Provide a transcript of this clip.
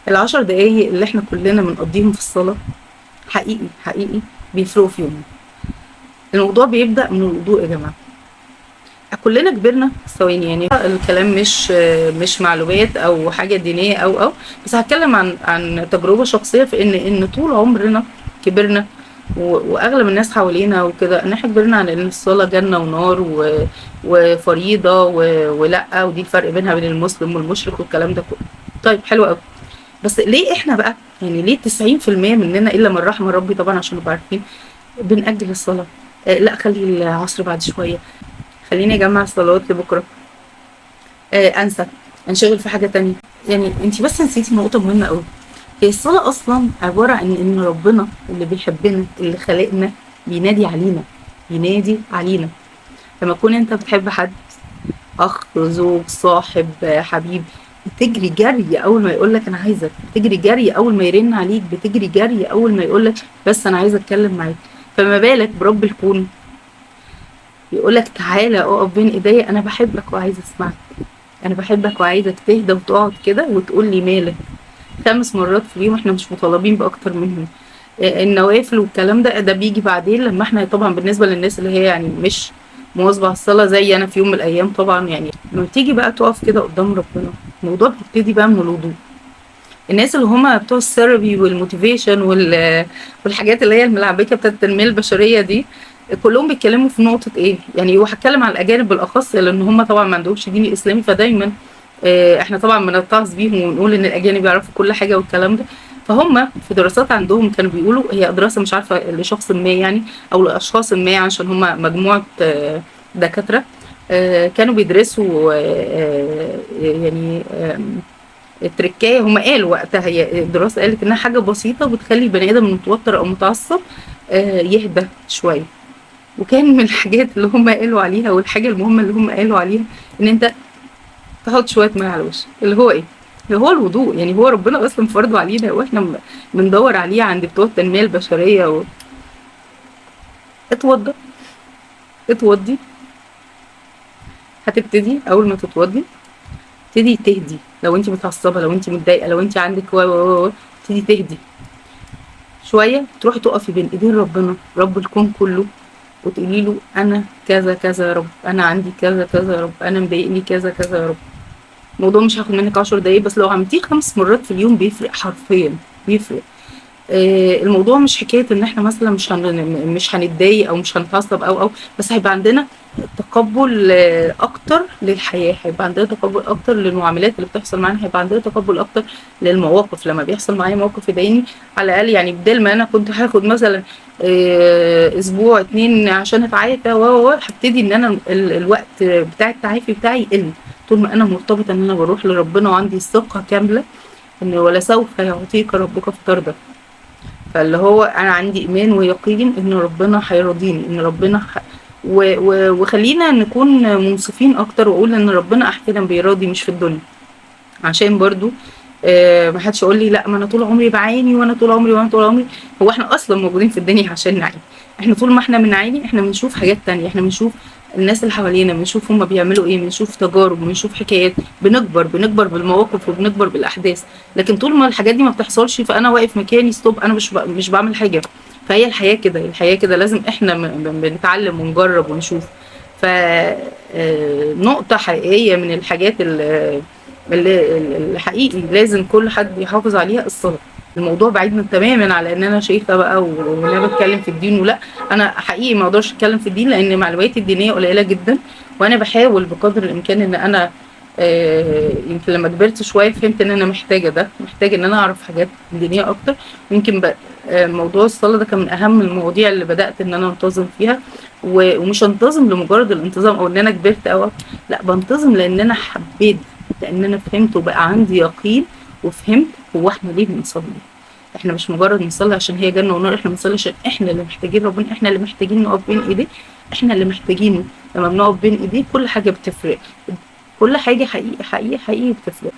ال10 دقايق اللي احنا كلنا بنقضيهم في الصلاة حقيقي حقيقي بيفرقوا في يومنا. الموضوع بيبدأ من الوضوء يا جماعة. كلنا كبرنا ثواني، يعني الكلام مش معلومات او حاجة دينية او بس هتكلم عن تجربة شخصية في ان طول عمرنا كبرنا واغلب الناس حوالينا وكده ان احنا كبرنا على ان الصلاة جنة ونار وفريضة ولا، ودي الفرق بينها بين المسلم والمشرك والكلام ده كله. طيب حلو قوي. بس ليه احنا بقى، يعني ليه 90% مننا الا من رحم ربي طبعا عشان نبقى عارفين بنأجل الصلاة؟ لا خلي العصر بعد شوية، خليني اجمع الصلوات لبكرة، انسى، انشغل في حاجة تانية. يعني انتي بس نسيتي نقطة مهمة قوي. هي الصلاة اصلا عبارة عن ان ربنا اللي بيحبنا اللي خلقنا بينادي علينا، بينادي علينا. لما تكون انت بتحب حد، اخ، زوج، صاحب، حبيب، بتجري جري اول ما يقول لك انا عايزك، بتجري جري اول ما يرن عليك، بتجري جري اول ما يقول لك بس انا عايز اتكلم معاك. فما بالك برب الكون يقول لك تعالى اقف بين ايديا، انا بحبك وعايز اسمعك، انا بحبك وعايزك تهدى وتقعد كده وتقول لي مالك. 5 مرات في اليوم، احنا مش مطالبين باكتر منهم. النوافل والكلام ده بيجي بعدين، لما احنا طبعا بالنسبه للناس اللي هي يعني مش مواظبه على الصلاه زي انا في يوم من الايام طبعا. يعني لما تيجي بقى تقف كده قدام ربنا، الموضوع بيبتدي بقى من الوضوء. الناس اللي هم بتوع الثيرابي والموتيفيشن والحاجات اللي هي الملعبكه بتاعت التنميه البشريه دي، كلهم بيتكلموا في نقطه ايه يعني. وهتكلم على الاجانب بالاخص لان هم طبعا ما عندهمش دين اسلامي، فدايما احنا طبعا بنتعظ بيهم ونقول ان الاجانب يعرفوا كل حاجه والكلام ده. فهم في دراسات عندهم كانوا بيقولوا، هي دراسه مش عارفه لشخص ما يعني او لاشخاص ما، عشان هم مجموعه دكاتره كانوا بيدرسوا يعني التركية. هم قالوا وقتها، هي الدراسة قالت انها حاجة بسيطة بتخلي البني ادم متوتر او متعصب يهدى شوية. وكان من الحاجات اللي هم قالوا عليها والحاجة المهمة اللي هم قالوا عليها ان انت تحط شوية مية على وشك، اللي هو ايه؟ اللي هو الوضوء. يعني هو ربنا اصلا فرضه علينا واحنا بندور عليه عند بتوع التنمية البشرية اتوضى، اتوضي. هتبتدي اول ما تتوضي تبتدي تهدي. لو انت متعصبه، لو انت متضايقه، لو انت عندك تبتدي تهدي شويه، تروحي تقفي بين ايدين ربنا رب الكون كله وتقولي له انا كذا كذا يا رب، انا عندي كذا كذا يا رب، انا مضايقني كذا كذا يا رب. الموضوع مش هياخد منك 10 دقايق، بس لو عملتيه 5 مرات في اليوم بيفرق حرفيا، بيفرق. الموضوع مش حكايه ان احنا مثلا مش هنتضايق او مش هنتعصب او بس هيبقى عندنا تقبل اكتر للحياه، هيبقى عندنا تقبل اكتر للمعاملات اللي بتحصل معانا، هيبقى عندنا تقبل اكتر للمواقف. لما بيحصل معايا موقف يضايقني على الاقل، يعني بدل ما انا كنت هاخد مثلا اسبوع 2 عشان اتعافى هبتدي ان انا الوقت بتاع التعافي بتاعي يقل طول ما انا مرتبطه ان انا بروح لربنا وعندي ثقه كامله ان ولسوف يعطيك ربك فترضى. فاللي هو انا عندي ايمان ويقين ان ربنا هيرضيني، ان ربنا وخلينا نكون منصفين اكتر واقول ان ربنا احيانا بيراضي مش في الدنيا، عشان برضو ما حدش يقول لي لا ما انا طول عمري بعاني وانا طول عمري وانا طول عمري. هو احنا اصلا موجودين في الدنيا عشان نعاني. احنا طول ما احنا بنعاني احنا بنشوف حاجات تانية، احنا بنشوف الناس اللي حوالينا، بنشوف هم بيعملوا ايه، بنشوف تجارب، بنشوف حكايات، بنكبر بالمواقف وبنكبر بالاحداث. لكن طول ما الحاجات دي ما بتحصلش فانا واقف مكاني ستوب، انا مش بعمل حاجه. فهي الحياه كده، الحياه كده لازم احنا بنتعلم ونجرب ونشوف. ف نقطه حقيقيه من الحاجات اللي حقيقي لازم كل حد يحافظ عليها الصلاه. الموضوع بعيد تماما على ان انا شيخه بقى وان انا بتكلم في الدين ولا. انا حقيقي ما اقدرش اتكلم في الدين لان معلوماتي الدينيه قليله جدا، وانا بحاول بقدر الامكان ان انا يمكن لما كبرت شويه فهمت ان انا محتاجه ده، محتاجه ان انا اعرف حاجات دينيه اكتر. يمكن موضوع الصلاه ده كان من اهم المواضيع اللي بدات ان انا انتظم فيها. ومش انتظم لمجرد الانتظام او ان انا كبرت او لا، بنتظم لان انا حبيت، لان انا فهمت وبقى عندي يقين وفهمت هو احنا ليه بنصلي. احنا مش مجرد بنصلي عشان هي جنه ونار، احنا بنصلي عشان احنا اللي محتاجين ربنا، احنا اللي محتاجين نقف بين ايديه، احنا اللي محتاجينه. لما بنقف بين ايديه كل حاجه بتفرق، كل حاجه حقيقي حقيقي حقيقي بتفرق.